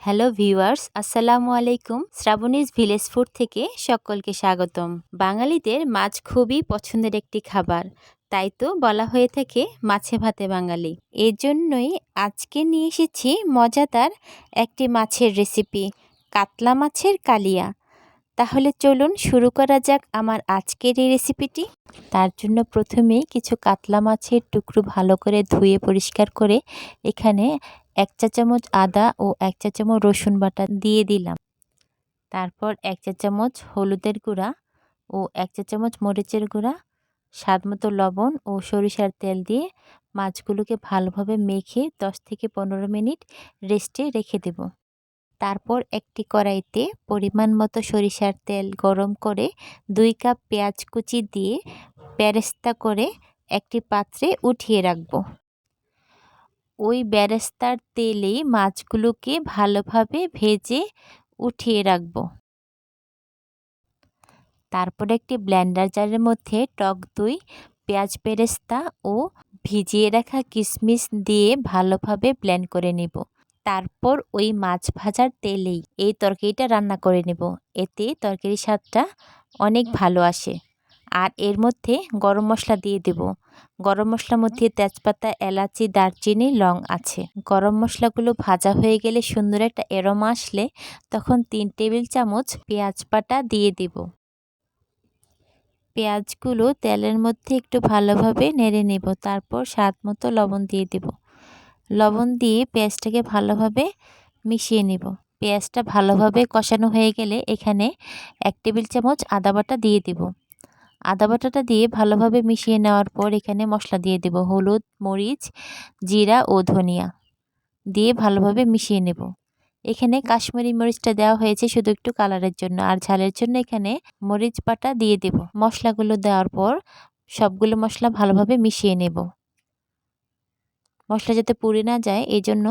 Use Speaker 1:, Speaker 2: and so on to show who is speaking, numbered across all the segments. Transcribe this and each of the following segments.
Speaker 1: Hello viewers, আসসালামু আলাইকুম। Shrabani's village food থেকে সকলকে স্বাগতম। বাঙালিদের মাছ খুবই পছন্দের একটি খাবার, তাই তো বলা হয়ে থাকে মাছে ভাতে বাঙালি। এর জন্যই আজকে নিয়ে এসেছি মজাদার একটি মাছের রেসিপি, কাতলা মাছের কালিয়া। তাহলে চলুন শুরু করা যাক আমার আজকের এই রেসিপিটি। তার জন্য প্রথমেই কিছু কাতলা মাছের টুকরো ভালো করে ধুয়ে পরিষ্কার করে এখানে 1 চা চামচ আদা ও 1 চা চামচ রসুন বাটা দিয়ে দিলাম। তারপর 1 চা চামচ হলুদের গুঁড়া ও 1 চা চামচ মরিচের গুঁড়া, স্বাদমতো লবণ ও সরিষার তেল দিয়ে মাছগুলোকে ভালোভাবে মেখে 10 থেকে 15 মিনিট রেস্টে রেখে দেব। তারপর একটি কড়াইতে পরিমাণ মতো সরিষার তেল গরম করে 2 কাপ পেঁয়াজ কুচি দিয়ে বেরেস্তা করে একটি পাত্রে উঠিয়ে রাখব। ওই বেরেস্তার তেলেই মাছগুলোকে ভালোভাবে ভেজে উঠিয়ে রাখব। তারপর একটি ব্লেন্ডার জারের মধ্যে টক দই, পেঁয়াজ বেরেস্তা ও ভিজিয়ে রাখা কিশমিশ দিয়ে ভালোভাবে ব্লেন্ড করে নেব। তারপর ওই মাছ ভাজার তেলেই এই তরকারিটা রান্না করে নেব। এতে তরকারির স্বাদটা অনেক ভালো আসে। আর এর মধ্যে গরম মশলা দিয়ে দেব। গরম মশলার মধ্যে তেজপাতা, এলাচি, দারচিনি, লং আছে। গরম মশলাগুলো ভাজা হয়ে গেলে সুন্দর একটা অ্যারোমা আসলে তখন 3 টেবিল চামচ পেঁয়াজ বাটা দিয়ে দেব। পেঁয়াজগুলো তেলের মধ্যে একটু ভালোভাবে নেড়ে নেব। তারপর স্বাদ মতো লবণ দিয়ে দেব। লবণ দিয়ে পেঁয়াজটাকে ভালোভাবে মিশিয়ে নেব। পেঁয়াজটা ভালোভাবে কষানো হয়ে গেলে এখানে 1 টেবিল চামচ আদা বাটা দিয়ে দেব। আদা বাটাটা দিয়ে ভালোভাবে মিশিয়ে নেওয়ার পর এখানে মশলা দিয়ে দেব। হলুদ, মরিচ, জিরা ও ধনিয়া দিয়ে ভালোভাবে মিশিয়ে নেব। এখানে কাশ্মীরি মরিচটা দেওয়া হয়েছে শুধু একটু কালারের জন্য, আর ঝালের জন্য এখানে মরিচ বাটা দিয়ে দেব। মশলাগুলো দেওয়ার পর সবগুলো মশলা ভালোভাবে মিশিয়ে নেব। মশলা যাতে পুড়ে না যায় এই জন্য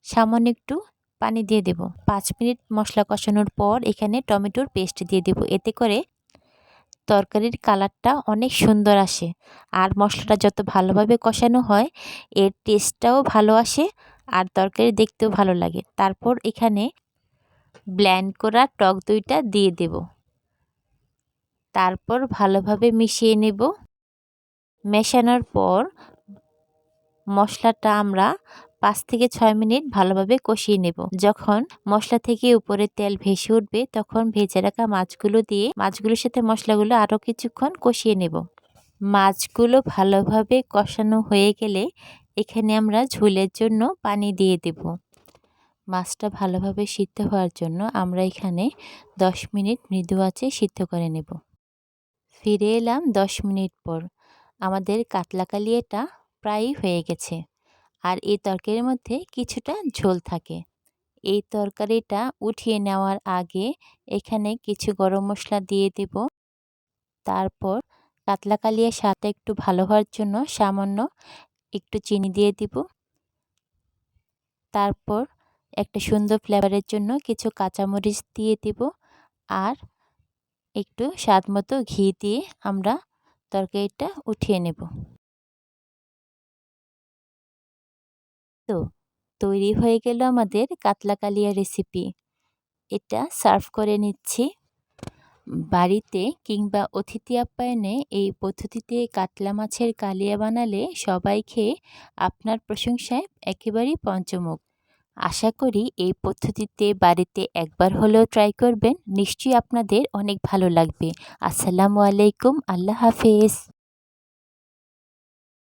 Speaker 1: সামান্য একটু পানি দিয়ে দেব। 5 মিনিট মশলা কষানোর পর এখানে টমেটোর পেস্ট দিয়ে দেব। এতে করে তরকারির কালারটা অনেক সুন্দর আসে। আর মশলাটা যত ভালোভাবে কষানো হয় এর টেস্টটাও ভালো আসে আর তরকারি দেখতেও ভালো লাগে। তারপর এখানে ব্লেন্ড করা টক দইটা দিয়ে দেব। তারপর ভালোভাবে মিশিয়ে নেব। মেশানোর পর মশলাটা আমরা 5 থেকে 6 মিনিট ভালোভাবে কষিয়ে নেব। যখন মশলা থেকে উপরে তেল ভেসে উঠবে তখন ভেজে রাখা মাছগুলো দিয়ে মাছগুলোর সাথে মশলাগুলো আরও কিছুক্ষণ কষিয়ে নেব। মাছগুলো ভালোভাবে কষানো হয়ে গেলে এখানে আমরা ঝোলের জন্য পানি দিয়ে দেব। মাছটা ভালোভাবে সিদ্ধ হওয়ার জন্য আমরা এখানে 10 মিনিট মৃদু আঁচে সিদ্ধ করে নেব। ফিরে এলাম 10 মিনিট পর। আমাদের কাতলা কালিয়াটা প্রায়ই হয়ে গেছে। আর এই তরকারির মধ্যে কিছুটা ঝোল থাকে। এই তরকারিটা উঠিয়ে নেওয়ার আগে এখানে কিছু গরম মশলা দিয়ে দেব। তারপর কাতলা কালিয়ার স্বাদটা একটু ভালো হওয়ার জন্য সামান্য একটু চিনি দিয়ে দিব। তারপর একটা সুন্দর ফ্লেভারের জন্য কিছু কাঁচামরিচ দিয়ে দিব আর একটু স্বাদমতো ঘি দিয়ে আমরা তরকারিটা উঠিয়ে নেব। তো তৈরি হয়ে গেল আমাদের কাতলা কালিয়া রেসিপি। এটা সার্ভ করে নিচ্ছি। বাড়িতে কিংবা অতিথি আপ্যায়নে এই পদ্ধতিতে কাতলা মাছের কালিয়া বানালে সবাই খেয়ে আপনার প্রশংসায় একেবারেই পঞ্চমুখ। আশা করি এই পদ্ধতিতে বাড়িতে একবার হলেও ট্রাই করবেন। নিশ্চয়ই আপনাদের অনেক ভালো লাগবে। আসসালামু আলাইকুম। আল্লাহ হাফেজ।